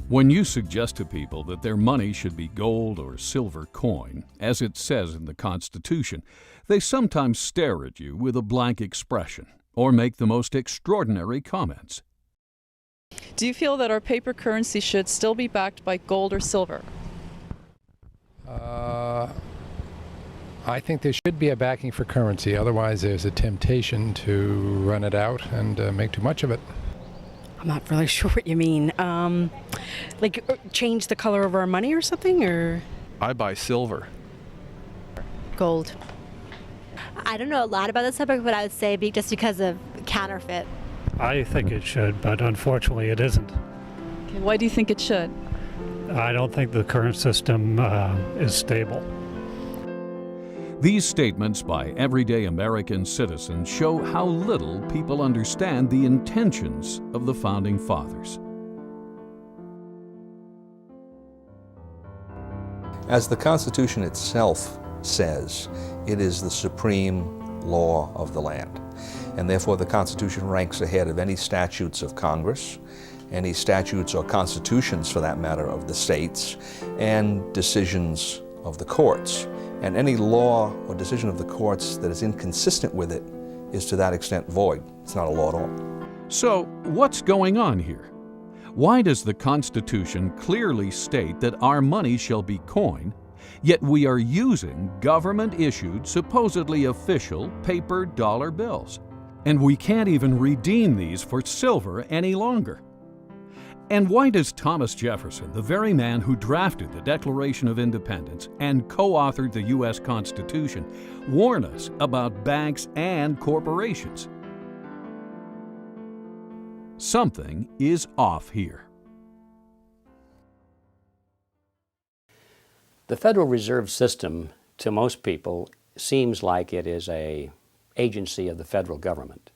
When you suggest to people that their money should be gold or silver coin, as it says in the Constitution, they sometimes stare at you with a blank expression or make the most extraordinary comments. Do you feel that our paper currency should still be backed by gold or silver? I think there should be a backing for currency. Otherwise, there's a temptation to run it out and make too much of it. I'm not really sure what you mean. Like change the color of our money or something, or? I buy silver. Gold. I don't know a lot about this subject, but I would say just because of counterfeit. I think it should, but unfortunately it isn't. Okay, why do you think it should? I don't think the current system is stable. These statements by everyday American citizens show how little people understand the intentions of the Founding Fathers. As the Constitution itself says, it is the supreme law of the land. And therefore the Constitution ranks ahead of any statutes of Congress, any statutes or constitutions, for that matter, of the states, and decisions of the courts. And any law or decision of the courts that is inconsistent with it is to that extent void. It's not a law at all. So, what's going on here? Why does the Constitution clearly state that our money shall be coin, yet we are using government-issued, supposedly official, paper dollar bills? And we can't even redeem these for silver any longer. And why does Thomas Jefferson, the very man who drafted the Declaration of Independence and co-authored the U.S. Constitution, warn us about banks and corporations? Something is off here. The Federal Reserve System, to most people, seems like it is an agency of the federal government.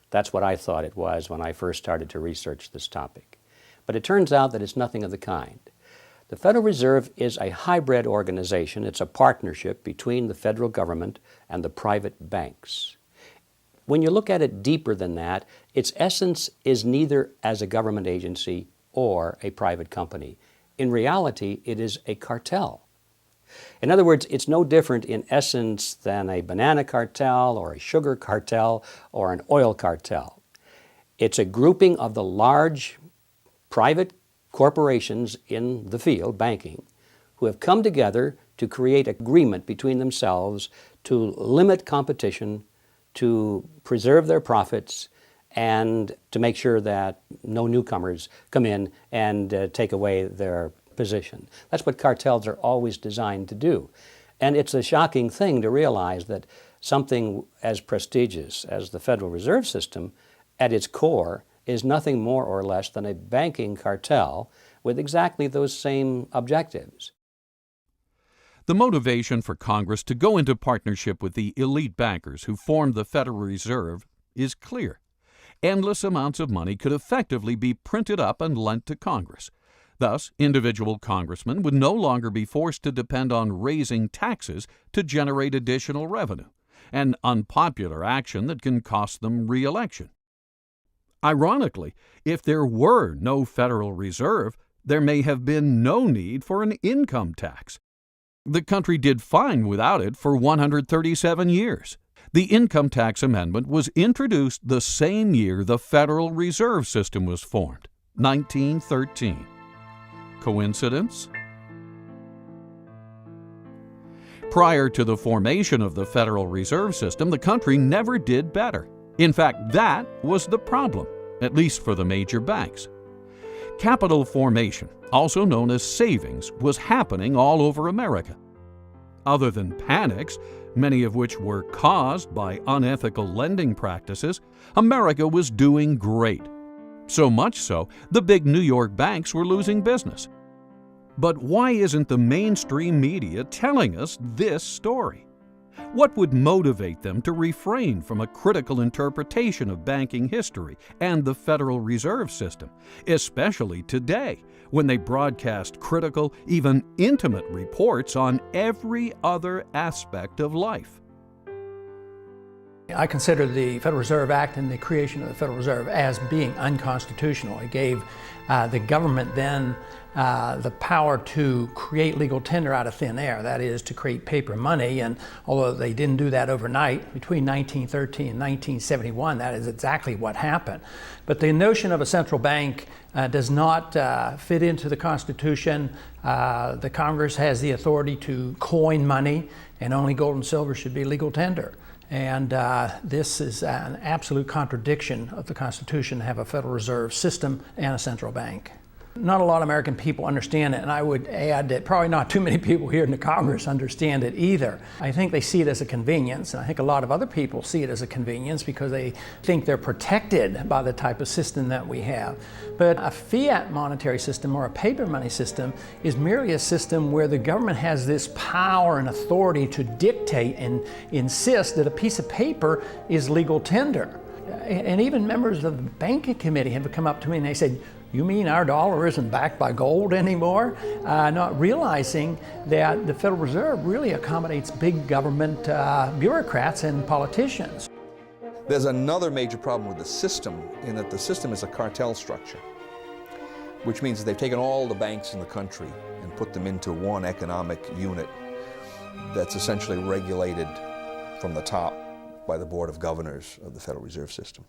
That's what I thought it was when I first started to research this topic. But it turns out that it's nothing of the kind. The Federal Reserve is a hybrid organization. It's a partnership between the federal government and the private banks. When you look at it deeper than that, its essence is neither as a government agency or a private company. In reality, it is a cartel. In other words, it's no different in essence than a banana cartel or a sugar cartel or an oil cartel. It's a grouping of the large private corporations in the field, banking, who have come together to create agreement between themselves to limit competition, to preserve their profits, and to make sure that no newcomers come in and take away their position. That's what cartels are always designed to do. And it's a shocking thing to realize that something as prestigious as the Federal Reserve System, at its core, is nothing more or less than a banking cartel with exactly those same objectives. The motivation for Congress to go into partnership with the elite bankers who formed the Federal Reserve is clear. Endless amounts of money could effectively be printed up and lent to Congress. Thus, individual congressmen would no longer be forced to depend on raising taxes to generate additional revenue, an unpopular action that can cost them re-election. Ironically, if there were no Federal Reserve, there may have been no need for an income tax. The country did fine without it for 137 years. The income tax amendment was introduced the same year the Federal Reserve System was formed, 1913. Coincidence? Prior to the formation of the Federal Reserve System, the country never did better. In fact, that was the problem, at least for the major banks. Capital formation, also known as savings, was happening all over America. Other than panics, many of which were caused by unethical lending practices, America was doing great. So much so, the big New York banks were losing business. But why isn't the mainstream media telling us this story? What would motivate them to refrain from a critical interpretation of banking history and the Federal Reserve System, especially today, when they broadcast critical, even intimate reports on every other aspect of life? I consider the Federal Reserve Act and the creation of the Federal Reserve as being unconstitutional. It gave the government then the power to create legal tender out of thin air, that is, to create paper money. And although they didn't do that overnight, between 1913 and 1971, that is exactly what happened. But the notion of a central bank does not fit into the Constitution. The Congress has the authority to coin money, and only gold and silver should be legal tender. And this is an absolute contradiction of the Constitution to have a Federal Reserve System and a central bank. Not a lot of American people understand it, and I would add that probably not too many people here in the Congress understand it either. I think they see it as a convenience, and I think a lot of other people see it as a convenience because they think they're protected by the type of system that we have. But a fiat monetary system or a paper money system is merely a system where the government has this power and authority to dictate and insist that a piece of paper is legal tender. And even members of the banking committee have come up to me and they said, "You mean our dollar isn't backed by gold anymore?" Not realizing that the Federal Reserve really accommodates big government bureaucrats and politicians. There's another major problem with the system in that the system is a cartel structure, which means that they've taken all the banks in the country and put them into one economic unit that's essentially regulated from the top by the Board of Governors of the Federal Reserve System.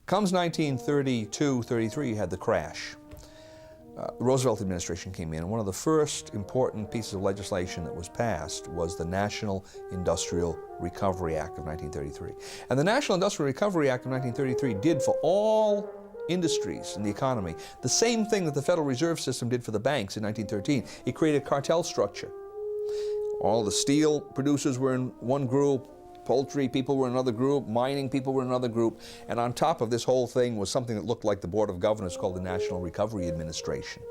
Comes 1932-33, you had the crash. The Roosevelt administration came in, and one of the first important pieces of legislation that was passed was the National Industrial Recovery Act of 1933. And the National Industrial Recovery Act of 1933 did for all industries in the economy the same thing that the Federal Reserve System did for the banks in 1913. It created a cartel structure. All the steel producers were in one group, poultry people were in another group, mining people were in another group, and on top of this whole thing was something that looked like the Board of Governors called the National Recovery Administration.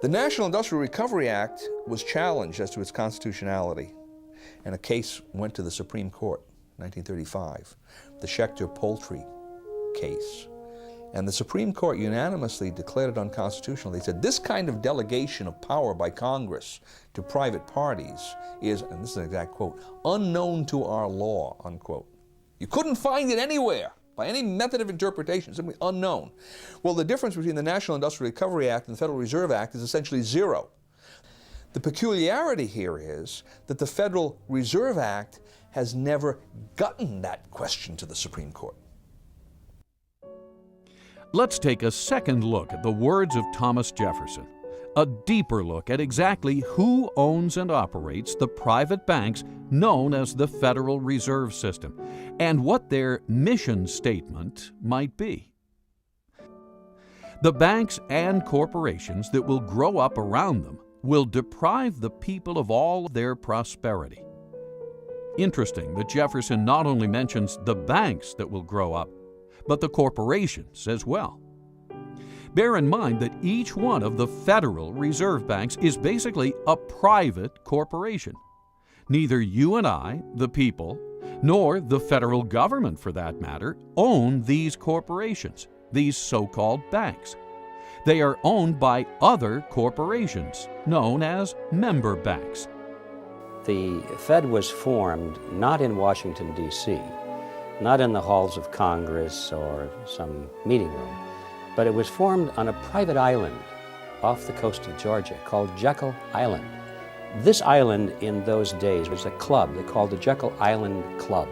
The National Industrial Recovery Act was challenged as to its constitutionality, and a case went to the Supreme Court in 1935, the Schechter poultry case. And the Supreme Court unanimously declared it unconstitutional. They said this kind of delegation of power by Congress to private parties is, and this is an exact quote, unknown to our law, unquote. You couldn't find it anywhere by any method of interpretation, simply unknown. Well, the difference between the National Industrial Recovery Act and the Federal Reserve Act is essentially zero. The peculiarity here is that the Federal Reserve Act has never gotten that question to the Supreme Court. Let's take a second look at the words of Thomas Jefferson, a deeper look at exactly who owns and operates the private banks known as the Federal Reserve System, and what their mission statement might be. The banks and corporations that will grow up around them will deprive the people of all their prosperity. Interesting that Jefferson not only mentions the banks that will grow up, but the corporations as well. Bear in mind that each one of the Federal Reserve Banks is basically a private corporation. Neither you and I, the people, nor the federal government for that matter, own these corporations, these so-called banks. They are owned by other corporations, known as member banks. The Fed was formed not in Washington, D.C., not in the halls of Congress or some meeting room, but it was formed on a private island off the coast of Georgia called Jekyll Island. This island in those days was a club they called the Jekyll Island Club,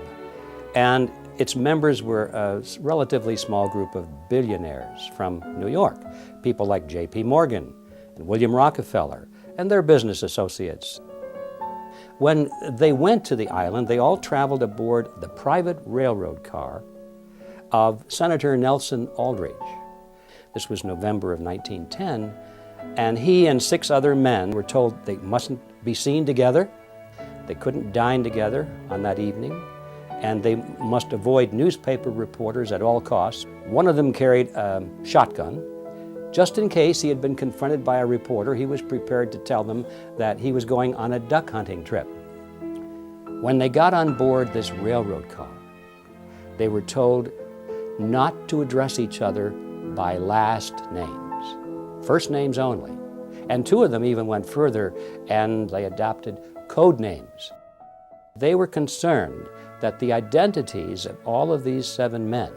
and its members were a relatively small group of billionaires from New York, people like J.P. Morgan and William Rockefeller and their business associates. When they went to the island, they all traveled aboard the private railroad car of Senator Nelson Aldrich. This was November of 1910, and he and 6 other men were told they mustn't be seen together, they couldn't dine together on that evening, and they must avoid newspaper reporters at all costs. One of them carried a shotgun. Just in case he had been confronted by a reporter, he was prepared to tell them that he was going on a duck hunting trip. When they got on board this railroad car, they were told not to address each other by last names, first names only. And 2 of them even went further and they adopted code names. They were concerned that the identities of all of these 7 men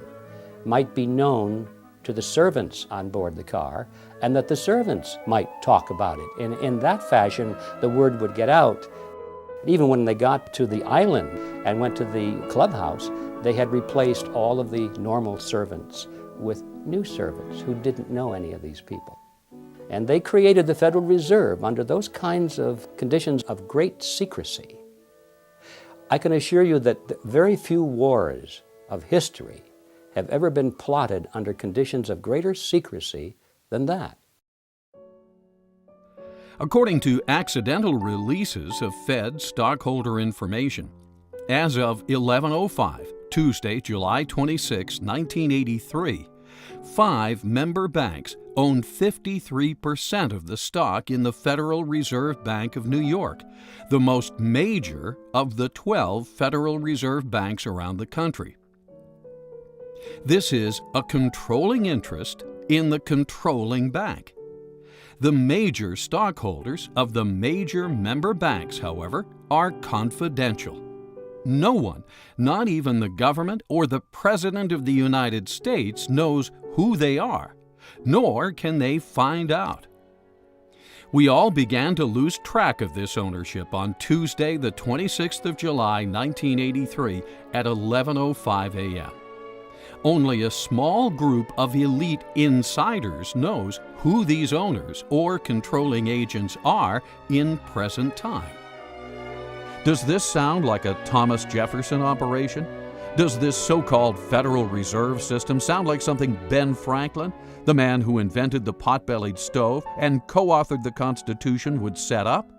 might be known to the servants on board the car, and that the servants might talk about it. In that fashion, the word would get out. Even when they got to the island and went to the clubhouse, they had replaced all of the normal servants with new servants who didn't know any of these people. And they created the Federal Reserve under those kinds of conditions of great secrecy. I can assure you that very few wars of history have ever been plotted under conditions of greater secrecy than that. According to accidental releases of Fed stockholder information, as of 11:05, Tuesday, July 26, 1983, 5 member banks owned 53% of the stock in the Federal Reserve Bank of New York, the most major of the 12 Federal Reserve banks around the country. This is a controlling interest in the controlling bank. The major stockholders of the major member banks, however, are confidential. No one, not even the government or the President of the United States, knows who they are, nor can they find out. We all began to lose track of this ownership on Tuesday, the 26th of July, 1983, at 11:05 a.m. Only a small group of elite insiders knows who these owners or controlling agents are in present time. Does this sound like a Thomas Jefferson operation? Does this so-called Federal Reserve System sound like something Ben Franklin, the man who invented the pot-bellied stove and co-authored the Constitution, would set up?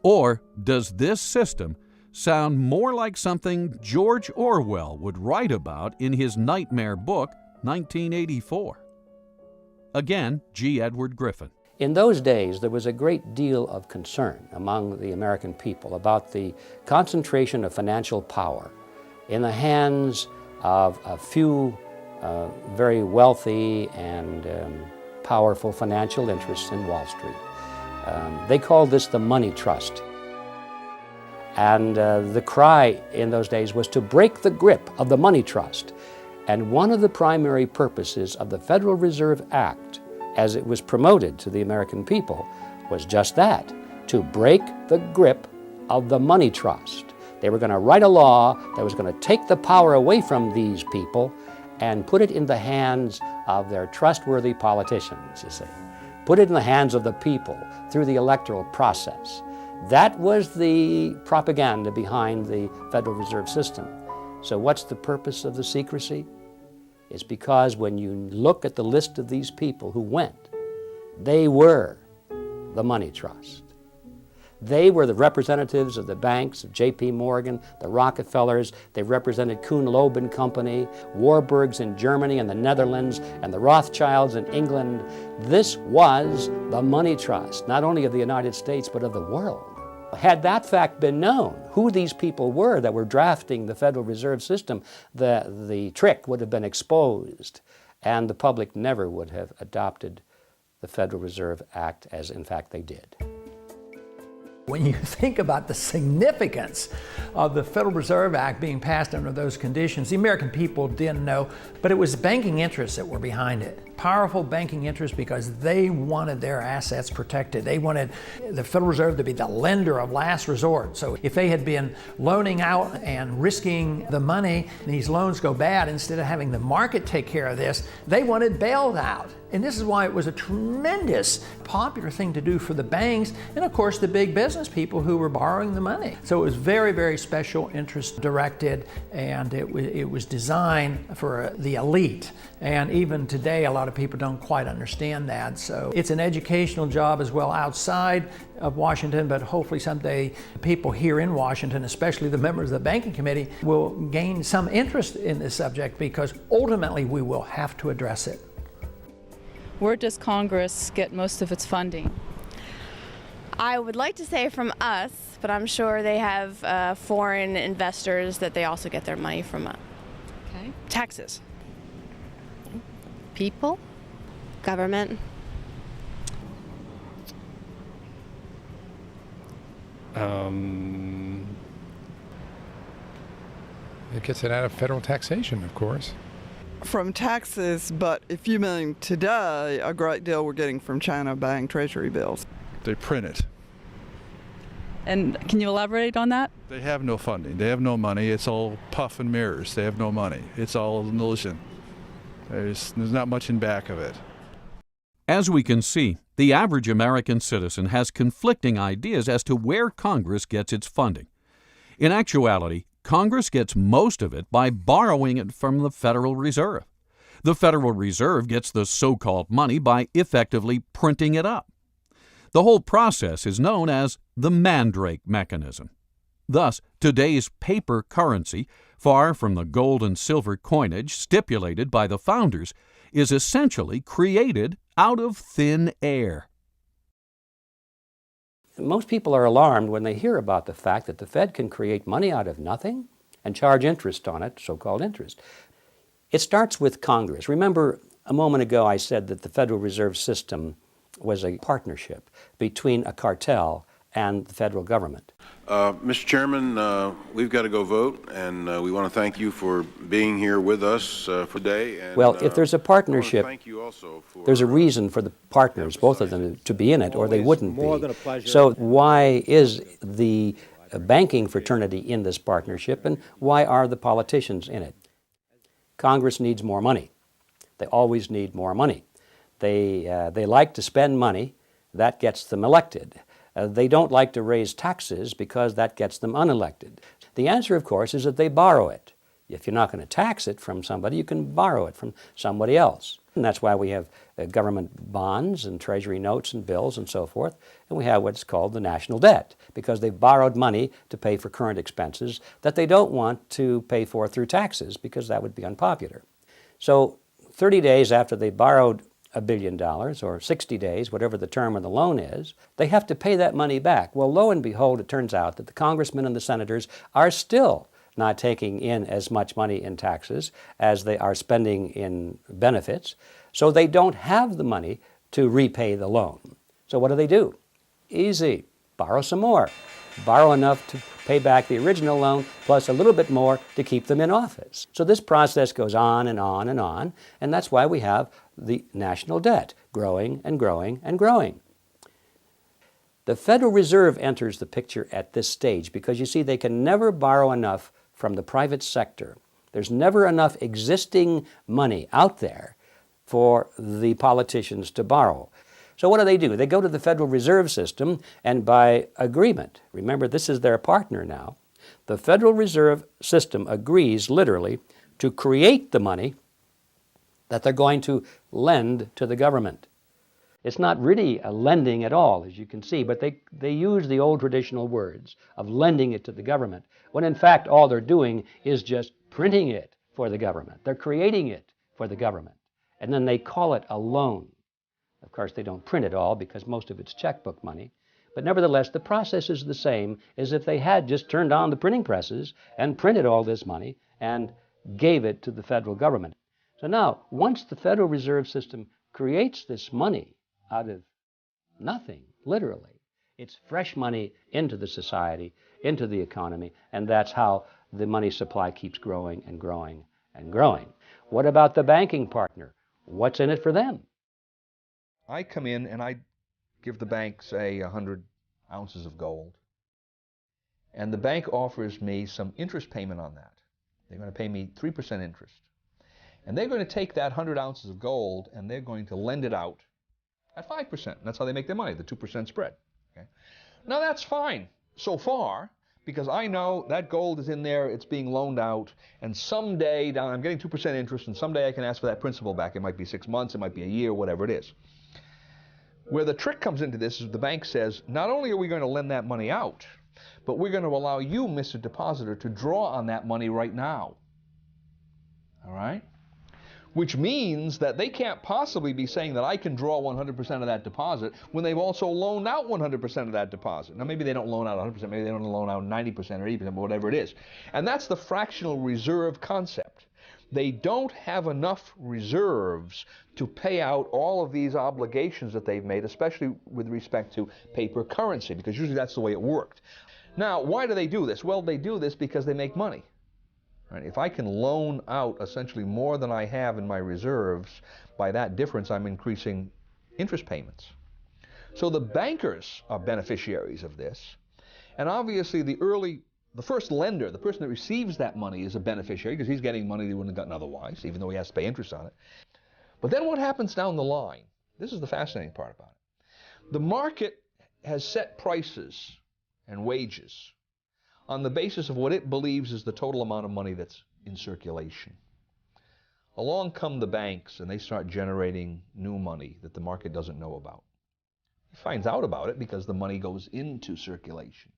Or does this system sound more like something George Orwell would write about in his nightmare book, 1984? Again, G. Edward Griffin. In those days, there was a great deal of concern among the American people about the concentration of financial power in the hands of a few very wealthy and powerful financial interests in Wall Street. They called this the money trust. And the cry in those days was to break the grip of the money trust. And one of the primary purposes of the Federal Reserve Act, as it was promoted to the American people, was just that, to break the grip of the money trust. They were going to write a law that was going to take the power away from these people and put it in the hands of their trustworthy politicians, you see. Put it in the hands of the people through the electoral process. That was the propaganda behind the Federal Reserve System. So what's the purpose of the secrecy? It's because when you look at the list of these people who went, they were the money trust. They were the representatives of the banks of J.P. Morgan, the Rockefellers. They represented Kuhn Loeb and Company, Warburgs in Germany and the Netherlands, and the Rothschilds in England. This was the money trust, not only of the United States, but of the world. Had that fact been known, who these people were that were drafting the Federal Reserve System, the trick would have been exposed, and the public never would have adopted the Federal Reserve Act as, in fact, they did. When you think about the significance of the Federal Reserve Act being passed under those conditions, the American people didn't know, but it was banking interests that were behind it. Powerful banking interests, because they wanted their assets protected. They wanted the Federal Reserve to be the lender of last resort. So if they had been loaning out and risking the money, and these loans go bad, instead of having the market take care of this, they wanted bailed out. And this is why it was a tremendous popular thing to do for the banks and, of course, the big business people who were borrowing the money. So it was very, very special interest directed, and it was designed for the elite. And even today, a lot of people don't quite understand that. So it's an educational job as well outside of Washington, but hopefully someday people here in Washington, especially the members of the Banking Committee, will gain some interest in this subject, because ultimately we will have to address it. Where does Congress get most of its funding? I would like to say from us, but I'm sure they have foreign investors that they also get their money from. Okay. Taxes. People? Government? It gets it out of federal taxation, of course. From taxes, but if you mean today, a great deal we're getting from China buying treasury bills. They print it. And can you elaborate on that? They have no funding. They have no money. It's all puff and mirrors. They have no money. It's all an illusion. There's not much in back of it. As we can see, the average American citizen has conflicting ideas as to where Congress gets its funding. In actuality, Congress gets most of it by borrowing it from the Federal Reserve. The Federal Reserve gets the so-called money by effectively printing it up. The whole process is known as the Mandrake mechanism. Thus, today's paper currency, far from the gold and silver coinage stipulated by the founders, is essentially created out of thin air. Most people are alarmed when they hear about the fact that the Fed can create money out of nothing and charge interest on it, so-called interest. It starts with Congress. Remember, a moment ago I said that the Federal Reserve System was a partnership between a cartel and the federal government. Mr. Chairman, we've got to go vote, and we want to thank you for being here with us for today. And, well, if there's a partnership, thank you also for, there's a reason for the partners, both of them, to be in it, or they wouldn't be. So why is the banking fraternity in this partnership, and why are the politicians in it? Congress needs more money. They always need more money. They like to spend money. That gets them elected. They don't like to raise taxes because that gets them unelected. The answer, of course, is that they borrow it. If you're not going to tax it from somebody, you can borrow it from somebody else. And that's why we have government bonds and treasury notes and bills and so forth. And we have what's called the national debt, because they've borrowed money to pay for current expenses that they don't want to pay for through taxes, because that would be unpopular. So 30 days after they borrowed $1 billion, or 60 days, whatever the term of the loan is, they have to pay that money back. Well, lo and behold, it turns out that the congressmen and the senators are still not taking in as much money in taxes as they are spending in benefits, so they don't have the money to repay the loan. So what do? Easy. Borrow some more. Borrow enough to pay back the original loan, plus a little bit more to keep them in office. So this process goes on and on and on, and that's why we have the national debt growing and growing and growing. The Federal Reserve enters the picture at this stage because, you see, they can never borrow enough from the private sector. There's never enough existing money out there for the politicians to borrow. So what do? They go to the Federal Reserve System, and by agreement, remember this is their partner now, the Federal Reserve System agrees literally to create the money that they're going to lend to the government. It's not really a lending at all, as you can see, but they use the old traditional words of lending it to the government, when in fact all they're doing is just printing it for the government. They're creating it for the government, and then they call it a loan. Of course, they don't print it all because most of it's checkbook money, but nevertheless, the process is the same as if they had just turned on the printing presses and printed all this money and gave it to the federal government. So now, once the Federal Reserve System creates this money out of nothing, literally, it's fresh money into the society, into the economy, and that's how the money supply keeps growing and growing and growing. What about the banking partner? What's in it for them? I come in and I give the bank, say, 100 ounces of gold, and the bank offers me some interest payment on that. They're going to pay me 3% interest. And they're going to take that 100 ounces of gold and they're going to lend it out at 5%. That's how they make their money, the 2% spread. Okay? Now that's fine so far, because I know that gold is in there, it's being loaned out, and someday I'm getting 2% interest, and someday I can ask for that principal back. It might be 6 months, it might be a year, whatever it is. Where the trick comes into this is the bank says, not only are we going to lend that money out, but we're going to allow you, Mr. Depositor, to draw on that money right now. All right? Which means that they can't possibly be saying that I can draw 100% of that deposit when they've also loaned out 100% of that deposit. Now, maybe they don't loan out 100%, maybe they don't loan out 90% or 80%, but whatever it is. And that's the fractional reserve concept. They don't have enough reserves to pay out all of these obligations that they've made, especially with respect to paper currency, because usually that's the way it worked. Now, why do they do this? Well, they do this because they make money. Right? If I can loan out essentially more than I have in my reserves, by that difference I'm increasing interest payments. So the bankers are beneficiaries of this, and obviously the first lender, the person that receives that money, is a beneficiary because he's getting money they wouldn't have gotten otherwise, even though he has to pay interest on it. But then what happens down the line? This is the fascinating part about it. The market has set prices and wages on the basis of what it believes is the total amount of money that's in circulation. Along come the banks and they start generating new money that the market doesn't know about. He finds out about it because the money goes into circulation.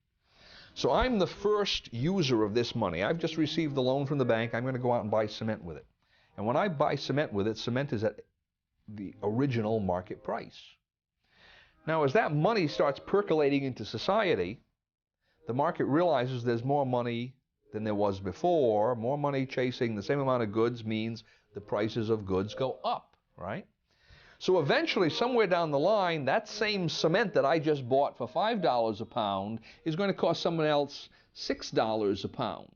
So I'm the first user of this money. I've just received the loan from the bank. I'm going to go out and buy cement with it. And when I buy cement with it, cement is at the original market price. Now, as that money starts percolating into society, the market realizes there's more money than there was before. More money chasing the same amount of goods means the prices of goods go up, right? So eventually, somewhere down the line, that same cement that I just bought for $5 a pound is going to cost someone else $6 a pound.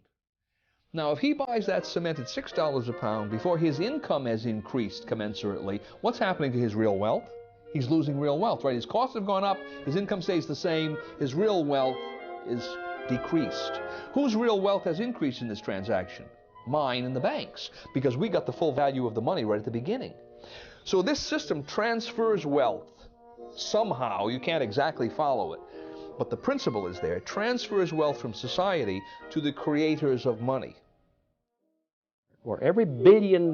Now, if he buys that cement at $6 a pound before his income has increased commensurately, what's happening to his real wealth? He's losing real wealth, right? His costs have gone up, his income stays the same, his real wealth is decreased. Whose real wealth has increased in this transaction? Mine and the bank's, because we got the full value of the money right at the beginning. So this system transfers wealth. Somehow, you can't exactly follow it, but the principle is there. It transfers wealth from society to the creators of money. For every $1 billion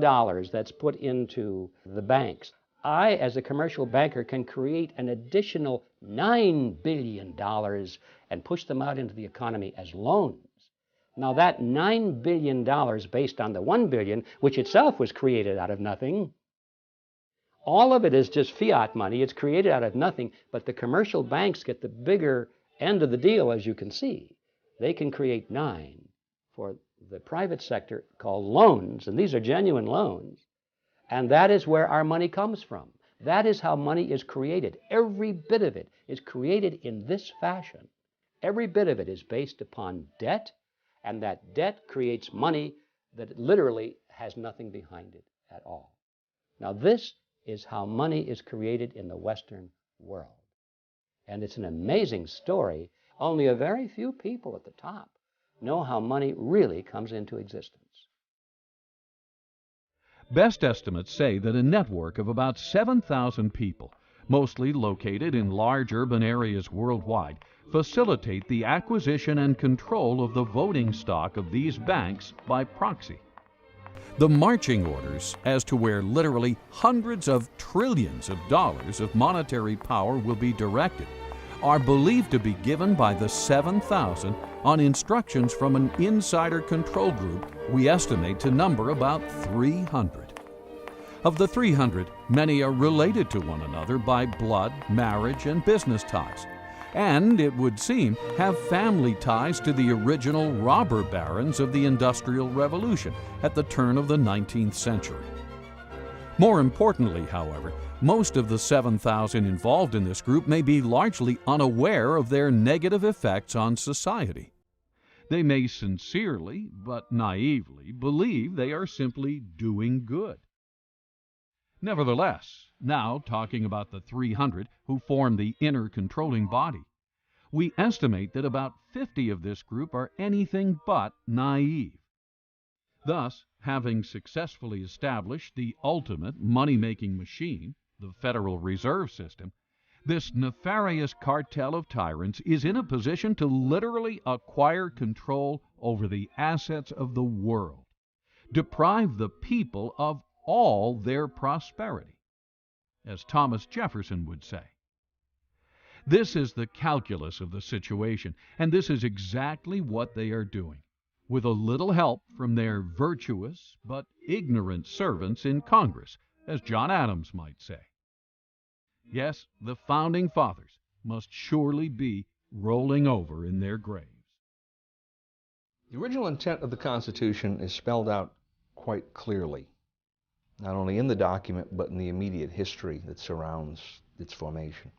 that's put into the banks, I, as a commercial banker, can create an additional $9 billion and push them out into the economy as loans. Now that $9 billion based on the $1 billion, which itself was created out of nothing, all of it is just fiat money. It's created out of nothing, but the commercial banks get the bigger end of the deal, as you can see. They can create 9 for the private sector called loans, and these are genuine loans. And that is where our money comes from. That is how money is created. Every bit of it is created in this fashion. Every bit of it is based upon debt, and that debt creates money that literally has nothing behind it at all. Now this is how money is created in the Western world. And it's an amazing story. Only a very few people at the top know how money really comes into existence. Best estimates say that a network of about 7,000 people, mostly located in large urban areas worldwide, facilitate the acquisition and control of the voting stock of these banks by proxy. The marching orders as to where literally hundreds of trillions of dollars of monetary power will be directed are believed to be given by the 7,000 on instructions from an insider control group we estimate to number about 300. Of the 300, many are related to one another by blood, marriage, and business ties, and, it would seem, have family ties to the original robber barons of the Industrial Revolution at the turn of the 19th century. More importantly, however, most of the 7,000 involved in this group may be largely unaware of their negative effects on society. They may sincerely, but naively, believe they are simply doing good. Nevertheless, now talking about the 300 who form the inner controlling body, we estimate that about 50 of this group are anything but naive. Thus, having successfully established the ultimate money-making machine, the Federal Reserve System, this nefarious cartel of tyrants is in a position to literally acquire control over the assets of the world, deprive the people of all their prosperity, as Thomas Jefferson would say. This is the calculus of the situation, and this is exactly what they are doing, with a little help from their virtuous but ignorant servants in Congress, as John Adams might say. Yes, the Founding Fathers must surely be rolling over in their graves. The original intent of the Constitution is spelled out quite clearly, not only in the document, but in the immediate history that surrounds its formation.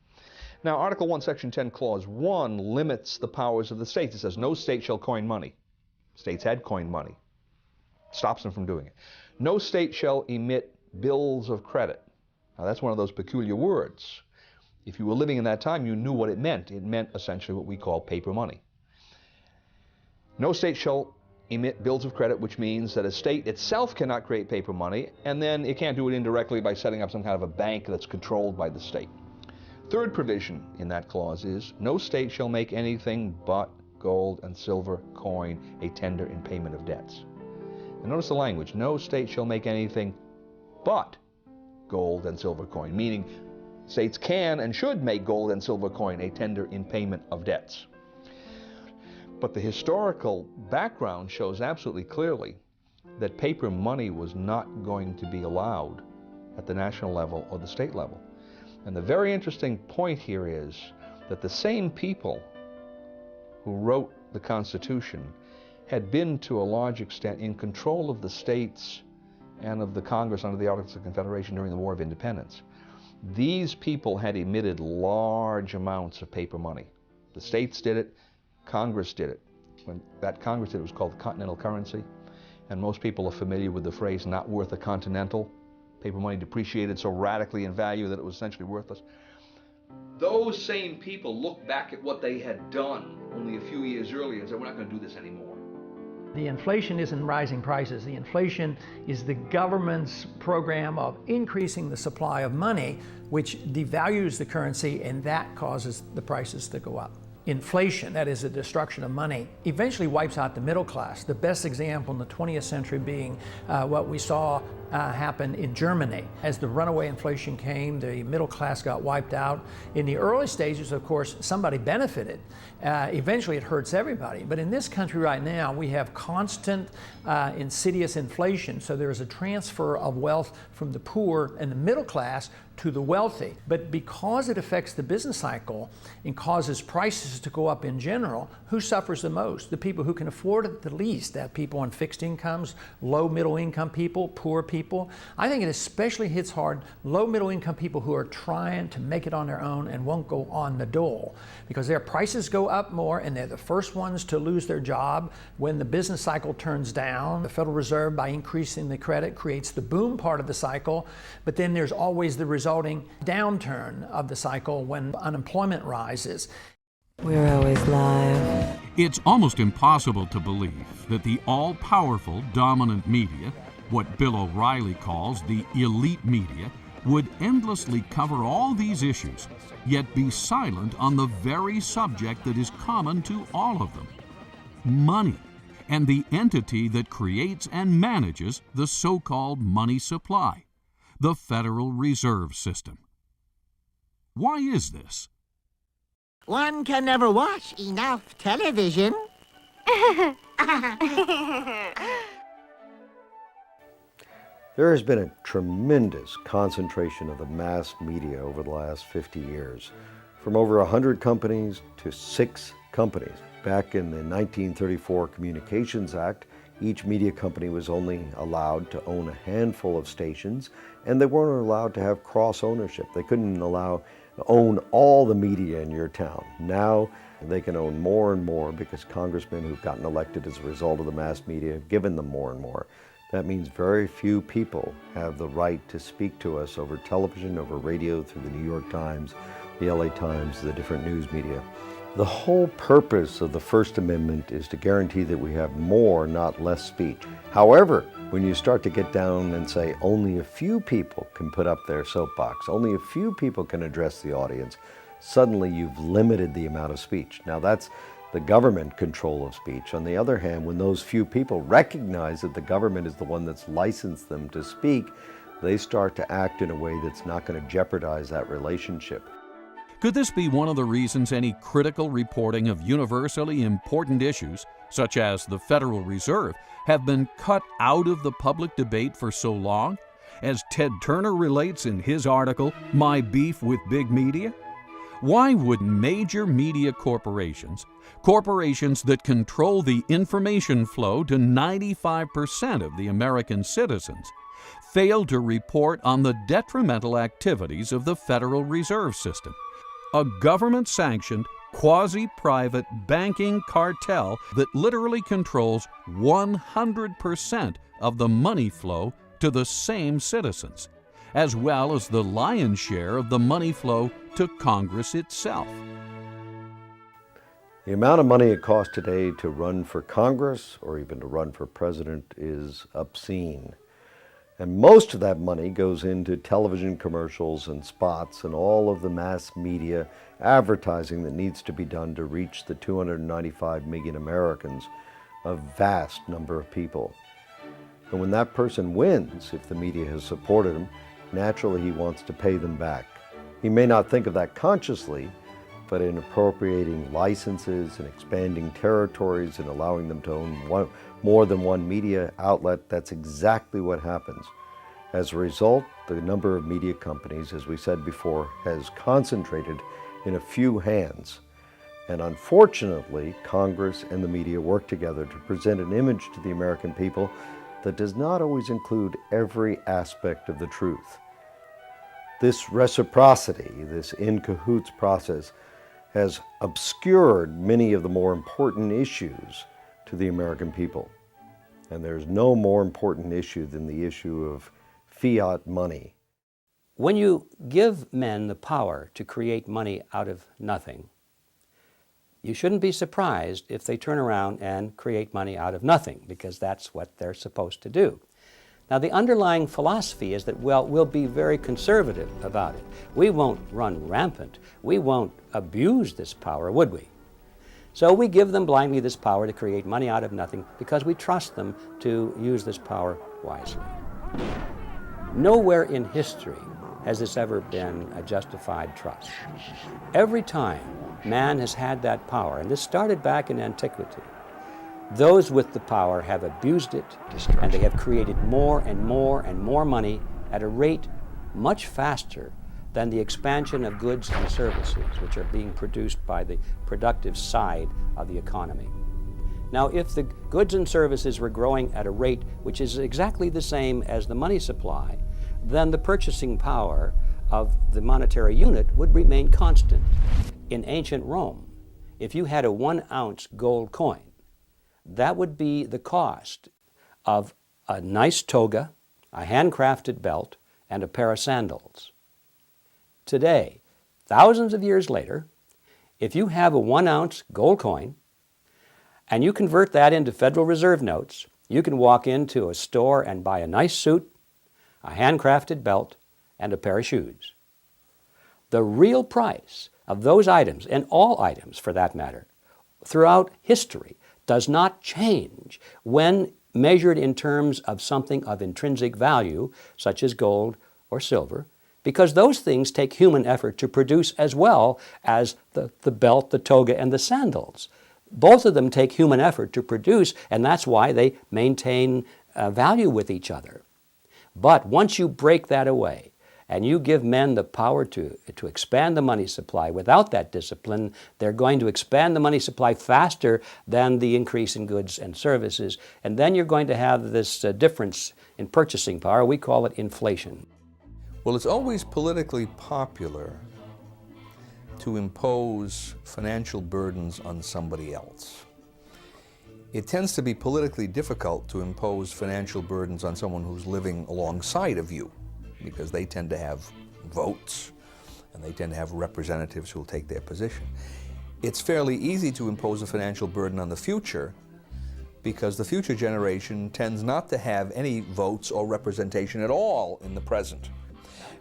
Now, Article 1, Section 10, Clause 1 limits the powers of the states. It says, no state shall coin money. States had coined money. stops them from doing it. No state shall emit bills of credit. Now that's one of those peculiar words. If you were living in that time, you knew what it meant. It meant essentially what we call paper money. No state shall emit bills of credit, which means that a state itself cannot create paper money, and then it can't do it indirectly by setting up some kind of a bank that's controlled by the state. Third provision in that clause is, no state shall make anything but gold and silver coin a tender in payment of debts. And notice the language, no state shall make anything but gold and silver coin, meaning states can and should make gold and silver coin a tender in payment of debts. But the historical background shows absolutely clearly that paper money was not going to be allowed at the national level or the state level. And the very interesting point here is that the same people who wrote the Constitution had been to a large extent in control of the states and of the Congress under the Articles of Confederation during the War of Independence. These people had emitted large amounts of paper money. The states did it, Congress did it. When that Congress did it, it was called the continental currency, and most people are familiar with the phrase not worth a continental. Paper money depreciated so radically in value that it was essentially worthless. Those same people look back at what they had done only a few years earlier and said, we're not going to do this anymore. The inflation isn't rising prices. The inflation is the government's program of increasing the supply of money, which devalues the currency, and that causes the prices to go up. Inflation, that is the destruction of money, eventually wipes out the middle class. The best example in the 20th century being what we saw happen in Germany. As the runaway inflation came, the middle class got wiped out. In the early stages, of course, somebody benefited. Eventually it hurts everybody. But in this country right now, we have constant insidious inflation. So there is a transfer of wealth from the poor and the middle class to the wealthy. But because it affects the business cycle and causes prices to go up in general, who suffers the most? The people who can afford it the least. That people on fixed incomes, low middle income people, poor people. I think it especially hits hard low middle income people who are trying to make it on their own and won't go on the dole because their prices go up more and they're the first ones to lose their job when the business cycle turns down. The Federal Reserve, by increasing the credit, creates the boom part of the cycle, but then there's always the resulting downturn of the cycle when unemployment rises. We're always live. It's almost impossible to believe that the all-powerful dominant media, what Bill O'Reilly calls the elite media, would endlessly cover all these issues, yet be silent on the very subject that is common to all of them: money, and the entity that creates and manages the so-called money supply, the Federal Reserve System. Why is this? One can never watch enough television. There has been a tremendous concentration of the mass media over the last 50 years, from over 100 companies to 6 companies. Back in the 1934 Communications Act, each media company was only allowed to own a handful of stations, and they weren't allowed to have cross-ownership. They couldn't own all the media in your town. Now they can own more and more because congressmen who've gotten elected as a result of the mass media have given them more and more. That means very few people have the right to speak to us over television, over radio, through the New York Times, the LA Times, the different news media. The whole purpose of the First Amendment is to guarantee that we have more, not less speech. However, when you start to get down and say only a few people can put up their soapbox, only a few people can address the audience, suddenly you've limited the amount of speech. Now that's the government control of speech. On the other hand, when those few people recognize that the government is the one that's licensed them to speak, they start to act in a way that's not going to jeopardize that relationship. Could this be one of the reasons any critical reporting of universally important issues, such as the Federal Reserve, have been cut out of the public debate for so long? As Ted Turner relates in his article, My Beef with Big Media? Why would major media corporations that control the information flow to 95% of the American citizens, fail to report on the detrimental activities of the Federal Reserve System, a government-sanctioned, quasi-private banking cartel that literally controls 100% of the money flow to the same citizens, as well as the lion's share of the money flow to Congress itself. The amount of money it costs today to run for Congress or even to run for president is obscene. And most of that money goes into television commercials and spots and all of the mass media advertising that needs to be done to reach the 295 million Americans, a vast number of people. And when that person wins, if the media has supported him, naturally he wants to pay them back. He may not think of that consciously, but in appropriating licenses and expanding territories and allowing them to own more than one media outlet, that's exactly what happens. As a result, the number of media companies, as we said before, has concentrated in a few hands. And unfortunately, Congress and the media work together to present an image to the American people that does not always include every aspect of the truth. This reciprocity, this in cahoots process, has obscured many of the more important issues to the American people. And there's no more important issue than the issue of fiat money. When you give men the power to create money out of nothing, you shouldn't be surprised if they turn around and create money out of nothing, because that's what they're supposed to do. Now, the underlying philosophy is that, well, we'll be very conservative about it. We won't run rampant. We won't abuse this power, would we? So we give them blindly this power to create money out of nothing because we trust them to use this power wisely. Nowhere in history has this ever been a justified trust. Every time man has had that power, and this started back in antiquity, those with the power have abused it, and they have created more and more and more money at a rate much faster than the expansion of goods and services which are being produced by the productive side of the economy. Now, if the goods and services were growing at a rate which is exactly the same as the money supply, then the purchasing power of the monetary unit would remain constant. In ancient Rome, if you had a 1-ounce gold coin, that would be the cost of a nice toga, a handcrafted belt, and a pair of sandals. Today, thousands of years later, if you have a 1-ounce gold coin and you convert that into Federal Reserve notes, you can walk into a store and buy a nice suit, a handcrafted belt, and a pair of shoes. The real price of those items, and all items for that matter, throughout history, does not change when measured in terms of something of intrinsic value, such as gold or silver, because those things take human effort to produce as well as the belt, the toga, and the sandals. Both of them take human effort to produce, and that's why they maintain value with each other. But once you break that away, and you give men the power to expand the money supply without that discipline, they're going to expand the money supply faster than the increase in goods and services. And then you're going to have this difference in purchasing power. We call it inflation. Well, it's always politically popular to impose financial burdens on somebody else. It tends to be politically difficult to impose financial burdens on someone who's living alongside of you, because they tend to have votes and they tend to have representatives who will take their position. It's fairly easy to impose a financial burden on the future because the future generation tends not to have any votes or representation at all in the present.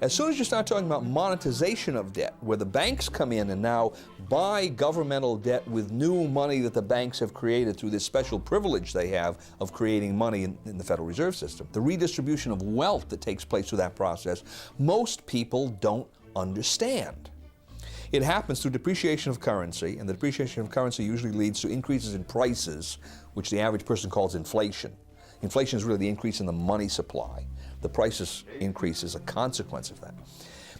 As soon as you start talking about monetization of debt, where the banks come in and now buy governmental debt with new money that the banks have created through this special privilege they have of creating money in the Federal Reserve System, the redistribution of wealth that takes place through that process, most people don't understand. It happens through depreciation of currency, and the depreciation of currency usually leads to increases in prices, which the average person calls inflation. Inflation is really the increase in the money supply. The prices increase as a consequence of that.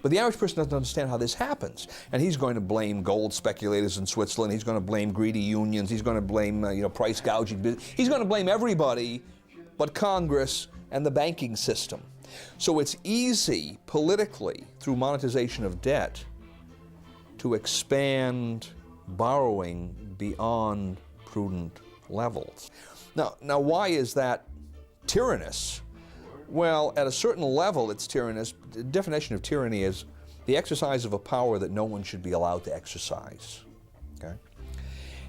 But the average person doesn't understand how this happens. And he's going to blame gold speculators in Switzerland. He's going to blame greedy unions. He's going to blame price gouging. He's going to blame everybody but Congress and the banking system. So it's easy politically, through monetization of debt, to expand borrowing beyond prudent levels. Now why is that tyrannous? Well, at a certain level it's tyrannous. The definition of tyranny is the exercise of a power that no one should be allowed to exercise. Okay?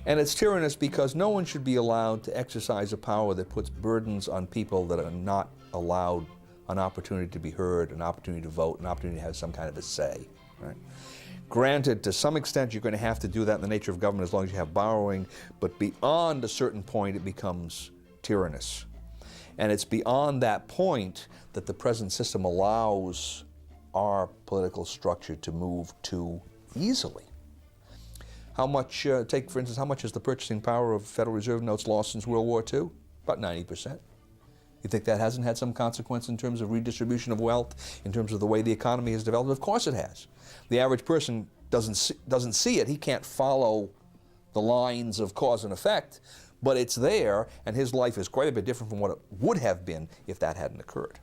And it's tyrannous because no one should be allowed to exercise a power that puts burdens on people that are not allowed an opportunity to be heard, an opportunity to vote, an opportunity to have some kind of a say. Right? Granted, to some extent you're going to have to do that in the nature of government as long as you have borrowing, but beyond a certain point it becomes tyrannous. And it's beyond that point that the present system allows our political structure to move too easily. How much, take for instance, how much has the purchasing power of Federal Reserve notes lost since World War II? About 90%. You think that hasn't had some consequence in terms of redistribution of wealth, in terms of the way the economy has developed? Of course it has. The average person doesn't see it. He can't follow the lines of cause and effect, but it's there, and his life is quite a bit different from what it would have been if that hadn't occurred.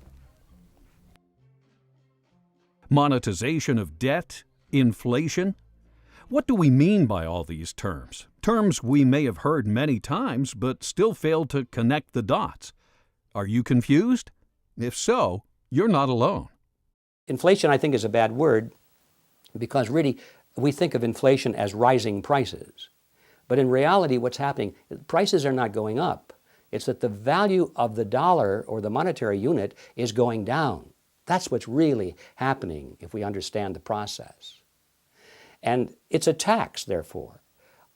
Monetization of debt, inflation. What do we mean by all these terms? Terms we may have heard many times, but still fail to connect the dots. Are you confused? If so, you're not alone. Inflation, I think, is a bad word because really we think of inflation as rising prices. But in reality, what's happening, prices are not going up. It's that the value of the dollar or the monetary unit is going down. That's what's really happening if we understand the process. And it's a tax, therefore.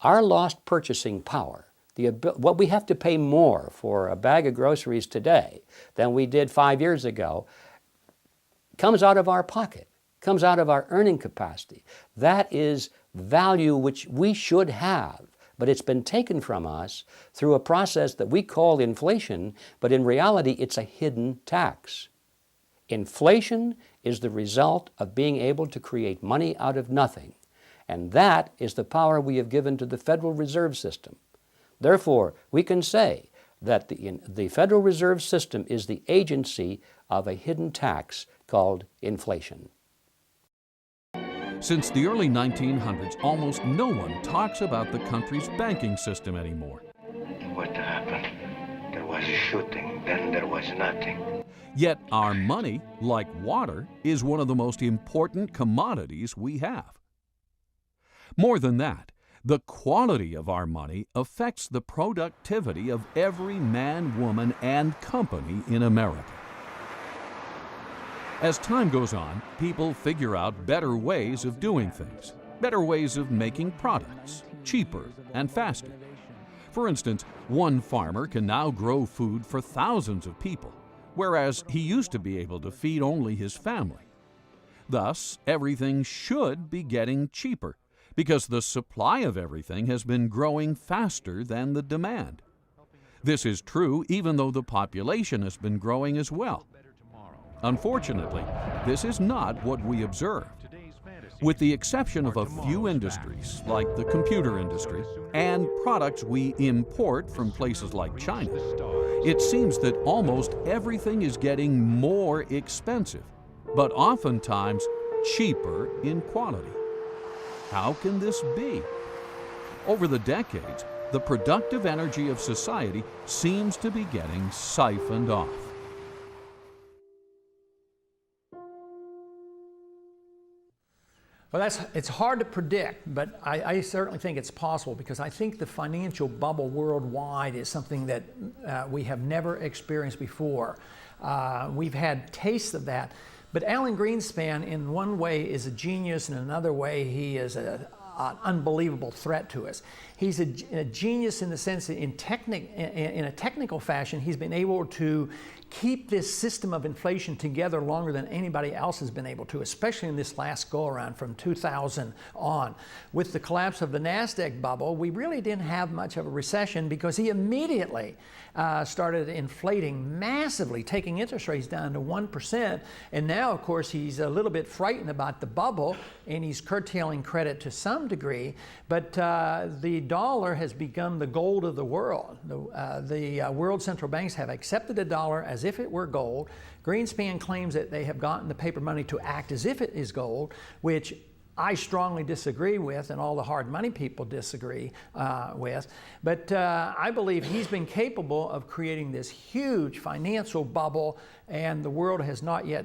Our lost purchasing power, what we have to pay more for a bag of groceries today than we did 5 years ago, comes out of our pocket, comes out of our earning capacity. That is value which we should have, but it's been taken from us through a process that we call inflation, but in reality it's a hidden tax. Inflation is the result of being able to create money out of nothing, and that is the power we have given to the Federal Reserve System. Therefore, we can say that the Federal Reserve System is the agency of a hidden tax called inflation. Since the early 1900s, almost no one talks about the country's banking system anymore. What happened? There was a shooting, then there was nothing. Yet our money, like water, is one of the most important commodities we have. More than that, the quality of our money affects the productivity of every man, woman, and company in America. As time goes on, people figure out better ways of doing things, better ways of making products, cheaper and faster. For instance, one farmer can now grow food for thousands of people, whereas he used to be able to feed only his family. Thus, everything should be getting cheaper, because the supply of everything has been growing faster than the demand. This is true even though the population has been growing as well. Unfortunately, this is not what we observed. With the exception of a few industries, like the computer industry, and products we import from places like China, it seems that almost everything is getting more expensive, but oftentimes cheaper in quality. How can this be? Over the decades, the productive energy of society seems to be getting siphoned off. Well, it's hard to predict, but I certainly think it's possible because I think the financial bubble worldwide is something that we have never experienced before. We've had tastes of that. But Alan Greenspan, in one way, is a genius, and in another way, he is an unbelievable threat to us. He's a genius in the sense that in a technical fashion, he's been able to keep this system of inflation together longer than anybody else has been able to, especially in this last go-around from 2000 on. With the collapse of the NASDAQ bubble, we really didn't have much of a recession because he immediately started inflating massively, taking interest rates down to 1%. And now, of course, he's a little bit frightened about the bubble, and he's curtailing credit to some degree. But the dollar has become the gold of the world. The world central banks have accepted the dollar as if it were gold. Greenspan claims that they have gotten the paper money to act as if it is gold, which I strongly disagree with, and all the hard money people disagree with. But I believe he's been capable of creating this huge financial bubble, and the world has not yet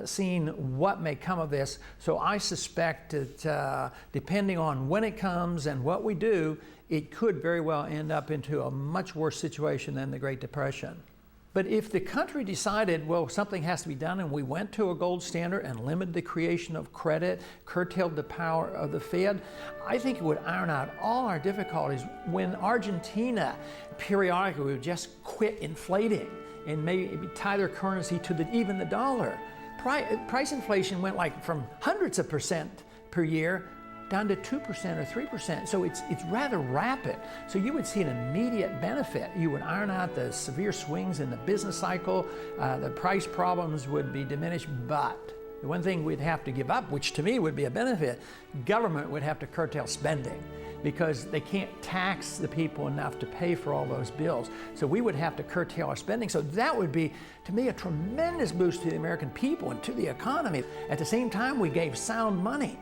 seen what may come of this. So I suspect that depending on when it comes and what we do, it could very well end up into a much worse situation than the Great Depression. But if the country decided, well, something has to be done, and we went to a gold standard and limited the creation of credit, curtailed the power of the Fed, I think it would iron out all our difficulties. When Argentina periodically would just quit inflating and maybe tie their currency to even the dollar. Price inflation went like from hundreds of percent per year down to 2% or 3%. So it's rather rapid. So you would see an immediate benefit. You would iron out the severe swings in the business cycle. The price problems would be diminished. But the one thing we'd have to give up, which to me would be a benefit, government would have to curtail spending, because they can't tax the people enough to pay for all those bills. So we would have to curtail our spending. So that would be, to me, a tremendous boost to the American people and to the economy. At the same time, we gave sound money.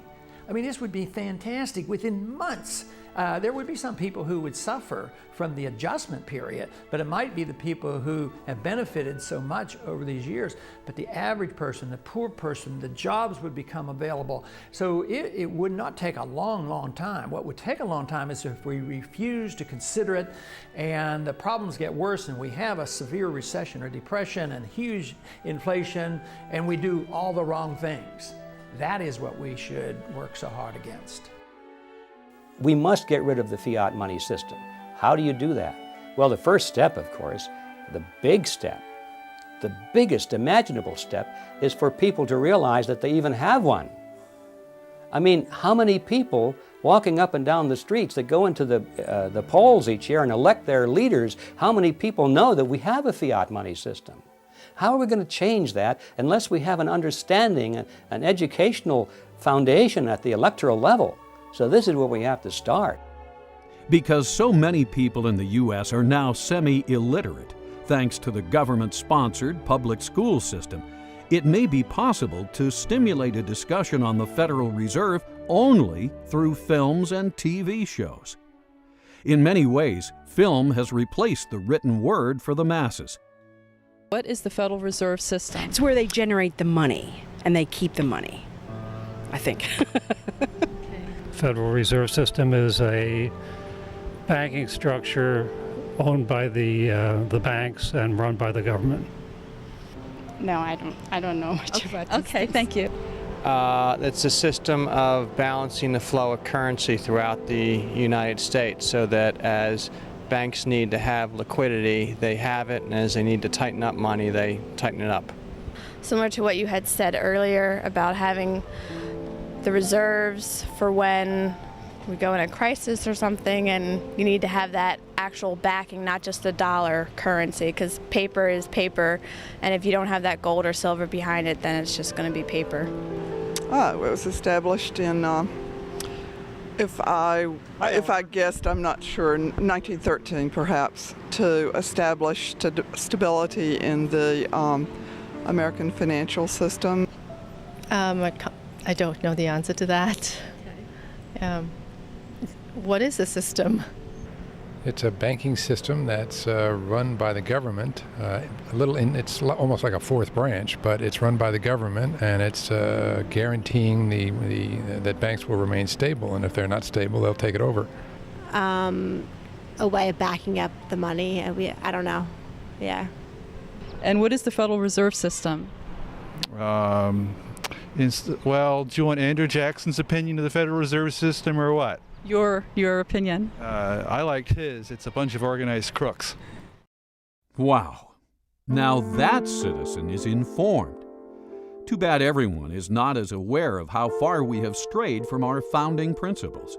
I mean, this would be fantastic. Within months, there would be some people who would suffer from the adjustment period, but it might be the people who have benefited so much over these years. But the average person, the poor person, the jobs would become available. So it would not take a long, long time. What would take a long time is if we refuse to consider it and the problems get worse and we have a severe recession or depression and huge inflation and we do all the wrong things. That is what we should work so hard against. We must get rid of the fiat money system. How do you do that? Well, the first step, of course, the big step, the biggest imaginable step, is for people to realize that they even have one. I mean, how many people walking up and down the streets that go into the polls each year and elect their leaders, how many people know that we have a fiat money system? How are we going to change that unless we have an understanding, an educational foundation at the electoral level? So this is where we have to start. Because so many people in the U.S. are now semi-illiterate, thanks to the government-sponsored public school system, it may be possible to stimulate a discussion on the Federal Reserve only through films and TV shows. In many ways, film has replaced the written word for the masses. What is the Federal Reserve System? It's where they generate the money and they keep the money, I think. Federal Reserve System is a banking structure owned by the banks and run by the government. No, I don't know much about this. Okay, thank you. It's a system of balancing the flow of currency throughout the United States so that as banks need to have liquidity, they have it, and as they need to tighten up money, they tighten it up. Similar to what you had said earlier about having the reserves for when we go in a crisis or something, and you need to have that actual backing, not just the dollar currency, because paper is paper, and if you don't have that gold or silver behind it, then it's just going to be paper. It was established in, if I guessed, I'm not sure, 1913 perhaps, to establish stability in the American financial system. I don't know the answer to that. What is the system? It's a banking system that's run by the government. It's almost like a fourth branch, but it's run by the government, and it's guaranteeing that banks will remain stable. And if they're not stable, they'll take it over. A way of backing up the money. I don't know. Yeah. And what is the Federal Reserve System? Well, do you want Andrew Jackson's opinion of the Federal Reserve System or what? Your opinion. I liked his. It's a bunch of organized crooks. Wow. Now that citizen is informed. Too bad everyone is not as aware of how far we have strayed from our founding principles.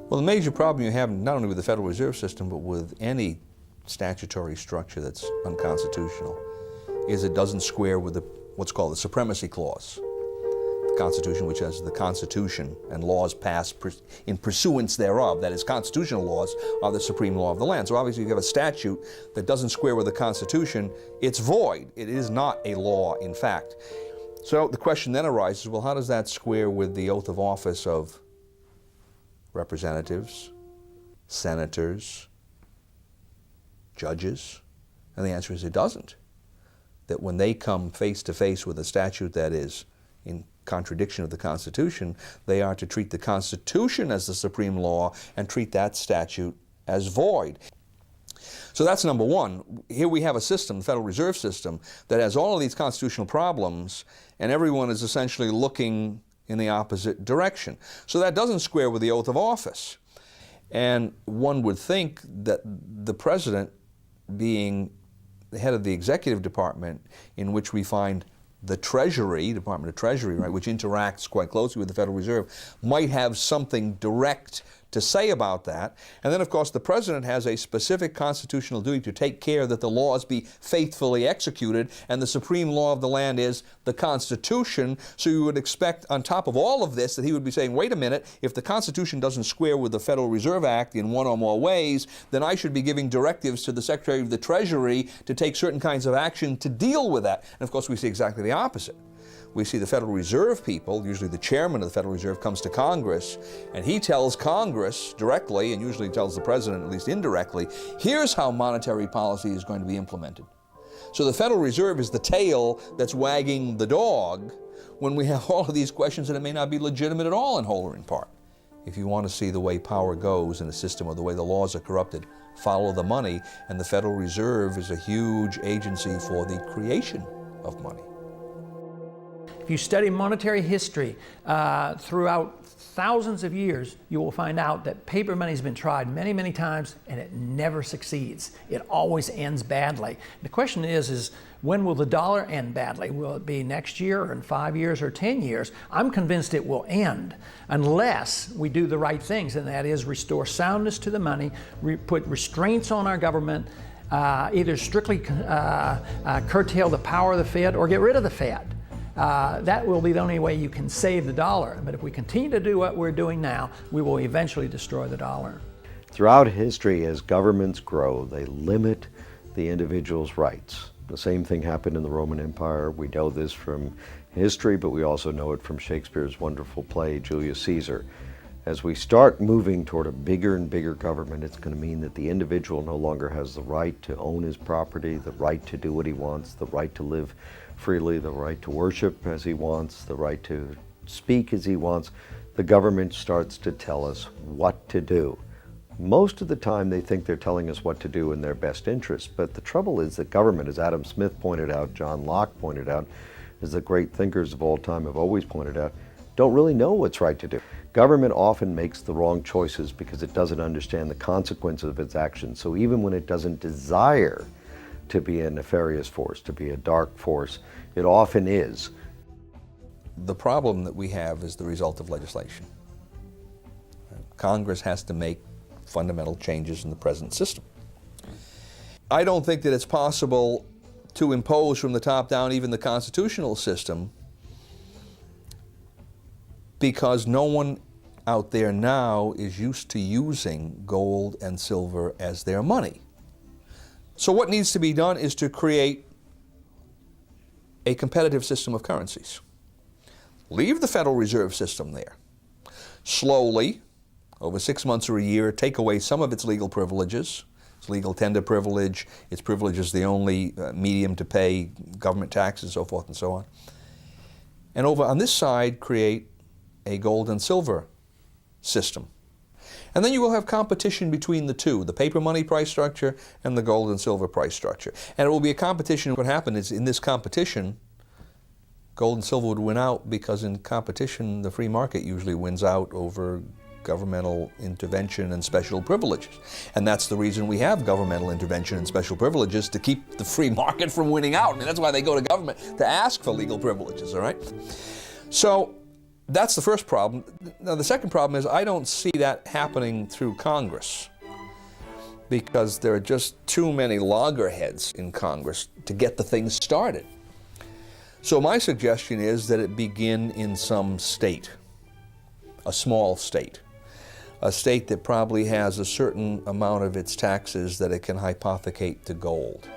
Well, the major problem you have not only with the Federal Reserve System, but with any statutory structure that's unconstitutional, is it doesn't square with what's called the Supremacy Clause. The Constitution, which has the Constitution and laws passed in pursuance thereof, that is, constitutional laws, are the supreme law of the land. So obviously if you have a statute that doesn't square with the Constitution, it's void. It is not a law, in fact. So the question then arises, well, how does that square with the oath of office of representatives, senators, judges? And the answer is it doesn't. That when they come face to face with a statute that is in contradiction of the Constitution, they are to treat the Constitution as the supreme law and treat that statute as void. So that's number one. Here we have a system, the Federal Reserve System, that has all of these constitutional problems, and everyone is essentially looking in the opposite direction. So that doesn't square with the oath of office. And one would think that the president, being the head of the executive department, in which we find the Treasury, Department of Treasury, right, which interacts quite closely with the Federal Reserve, might have something direct to say about that. And then, of course, the president has a specific constitutional duty to take care that the laws be faithfully executed, and the supreme law of the land is the Constitution. So you would expect, on top of all of this, that he would be saying, wait a minute, if the Constitution doesn't square with the Federal Reserve Act in one or more ways, then I should be giving directives to the Secretary of the Treasury to take certain kinds of action to deal with that. And of course, we see exactly the opposite. We see the Federal Reserve people, usually the chairman of the Federal Reserve, comes to Congress, and he tells Congress directly, and usually tells the president at least indirectly, here's how monetary policy is going to be implemented. So the Federal Reserve is the tail that's wagging the dog when we have all of these questions that it may not be legitimate at all in whole or in part. If you want to see the way power goes in a system or the way the laws are corrupted, follow the money, and the Federal Reserve is a huge agency for the creation of money. If you study monetary history throughout thousands of years, you will find out that paper money has been tried many, many times, and it never succeeds. It always ends badly. The question is when will the dollar end badly? Will it be next year, or in 5 years, or 10 years? I'm convinced it will end unless we do the right things, and that is restore soundness to the money, put restraints on our government, either strictly curtail the power of the Fed or get rid of the Fed. That will be the only way you can save the dollar. But if we continue to do what we're doing now, we will eventually destroy the dollar. Throughout history, as governments grow, they limit the individual's rights. The same thing happened in the Roman Empire. We know this from history, but we also know it from Shakespeare's wonderful play, Julius Caesar. As we start moving toward a bigger and bigger government, it's going to mean that the individual no longer has the right to own his property, the right to do what he wants, the right to live freely, the right to worship as he wants, the right to speak as he wants. The government starts to tell us what to do. Most of the time they think they're telling us what to do in their best interest, but the trouble is that government, as Adam Smith pointed out, John Locke pointed out, as the great thinkers of all time have always pointed out, don't really know what's right to do. Government often makes the wrong choices because it doesn't understand the consequences of its actions. So even when it doesn't desire to be a nefarious force, to be a dark force, it often is. The problem that we have is the result of legislation. Congress has to make fundamental changes in the present system. I don't think that it's possible to impose from the top down even the constitutional system, because no one out there now is used to using gold and silver as their money. So what needs to be done is to create a competitive system of currencies. Leave the Federal Reserve System there. Slowly, over 6 months or a year, take away some of its legal privileges, its legal tender privilege, its privilege as the only medium to pay government taxes, so forth and so on. And over on this side, create a gold and silver system. And then you will have competition between the two, the paper money price structure and the gold and silver price structure. And it will be a competition. What happened is in this competition, gold and silver would win out, because in competition, the free market usually wins out over governmental intervention and special privileges. And that's the reason we have governmental intervention and special privileges, to keep the free market from winning out. I mean, that's why they go to government, to ask for legal privileges, all right? So that's the first problem. Now, the second problem is I don't see that happening through Congress, because there are just too many loggerheads in Congress to get the thing started. So my suggestion is that it begin in some state, a small state, a state that probably has a certain amount of its taxes that it can hypothecate to gold.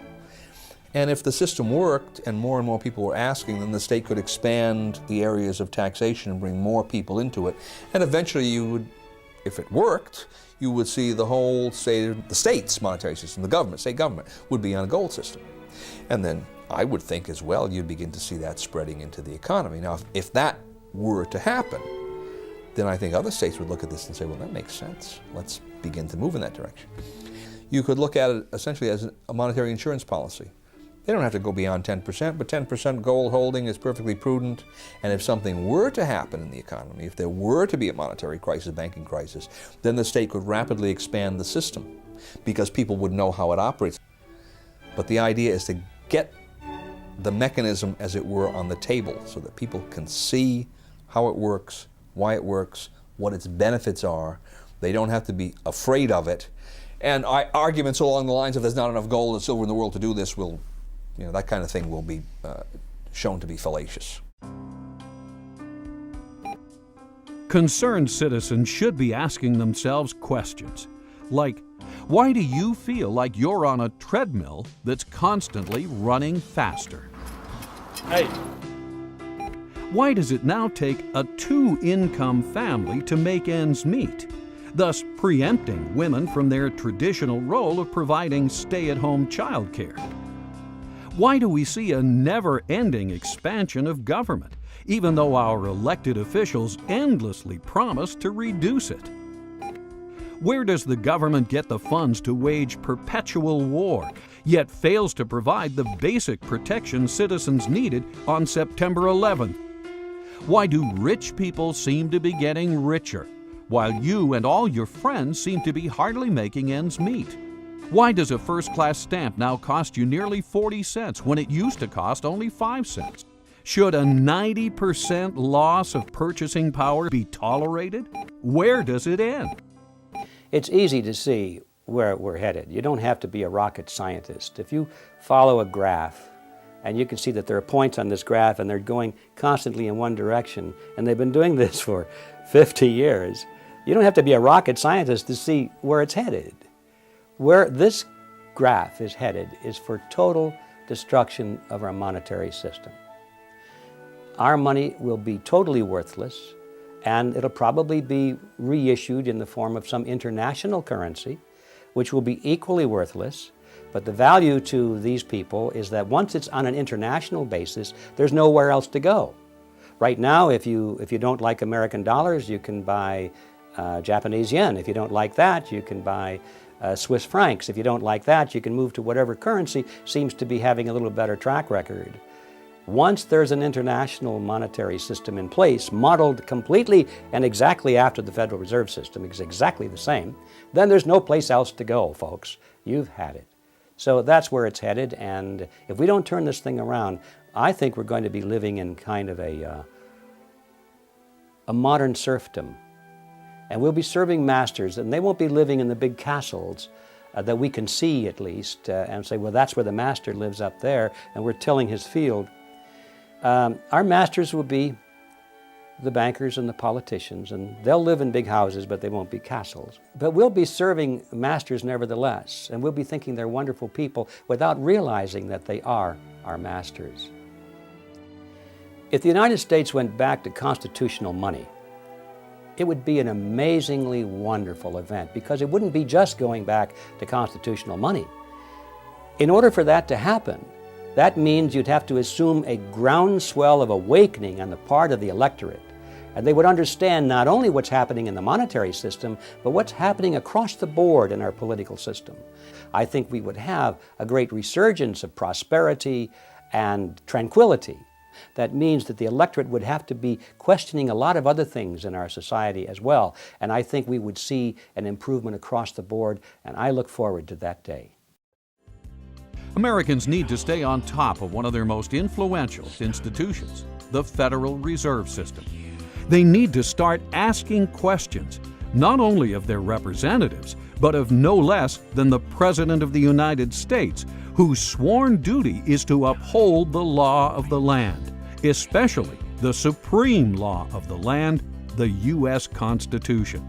And if the system worked and more people were asking, then the state could expand the areas of taxation and bring more people into it. And eventually you would, if it worked, you would see the whole the state's monetary system, the government, state government, would be on a gold system. And then I would think as well you'd begin to see that spreading into the economy. Now, if that were to happen, then I think other states would look at this and say, well, that makes sense. Let's begin to move in that direction. You could look at it essentially as a monetary insurance policy. They don't have to go beyond 10%, but 10% gold holding is perfectly prudent. And if something were to happen in the economy, if there were to be a monetary crisis, banking crisis, then the state could rapidly expand the system because people would know how it operates. But the idea is to get the mechanism, as it were, on the table so that people can see how it works, why it works, what its benefits are. They don't have to be afraid of it. And arguments along the lines of there's not enough gold and silver in the world to do this will, that kind of thing will be shown to be fallacious. Concerned citizens should be asking themselves questions like, why do you feel like you're on a treadmill that's constantly running faster? Hey. Why does it now take a 2-income family to make ends meet, thus preempting women from their traditional role of providing stay-at-home childcare? Why do we see a never-ending expansion of government, even though our elected officials endlessly promise to reduce it? Where does the government get the funds to wage perpetual war, yet fails to provide the basic protection citizens needed on September 11th? Why do rich people seem to be getting richer, while you and all your friends seem to be hardly making ends meet? Why does a first-class stamp now cost you nearly 40 cents when it used to cost only 5 cents? Should a 90% loss of purchasing power be tolerated? Where does it end? It's easy to see where we're headed. You don't have to be a rocket scientist. If you follow a graph, and you can see that there are points on this graph and they're going constantly in one direction, and they've been doing this for 50 years, you don't have to be a rocket scientist to see where it's headed. Where this graph is headed is for total destruction of our monetary system. Our money will be totally worthless, and it'll probably be reissued in the form of some international currency, which will be equally worthless. But the value to these people is that once it's on an international basis, there's nowhere else to go. Right now, if you don't like American dollars, you can buy Japanese yen. If you don't like that, you can buy Swiss francs. If you don't like that, you can move to whatever currency seems to be having a little better track record. Once there's an international monetary system in place, modeled completely and exactly after the Federal Reserve System, it's exactly the same, then there's no place else to go, folks. You've had it. So that's where it's headed, and if we don't turn this thing around, I think we're going to be living in kind of a modern serfdom. And we'll be serving masters, and they won't be living in the big castles that we can see at least, and say, well, that's where the master lives up there, and we're tilling his field. Our masters will be the bankers and the politicians, and they'll live in big houses, but they won't be castles. But we'll be serving masters nevertheless, and we'll be thinking they're wonderful people without realizing that they are our masters. If the United States went back to constitutional money, it would be an amazingly wonderful event, because it wouldn't be just going back to constitutional money. In order for that to happen, that means you'd have to assume a groundswell of awakening on the part of the electorate. And they would understand not only what's happening in the monetary system, but what's happening across the board in our political system. I think we would have a great resurgence of prosperity and tranquility. That means that the electorate would have to be questioning a lot of other things in our society as well. And I think we would see an improvement across the board, and I look forward to that day. Americans need to stay on top of one of their most influential institutions, the Federal Reserve System. They need to start asking questions, not only of their representatives, but of no less than the President of the United States, whose sworn duty is to uphold the law of the land, especially the supreme law of the land, the U.S. Constitution.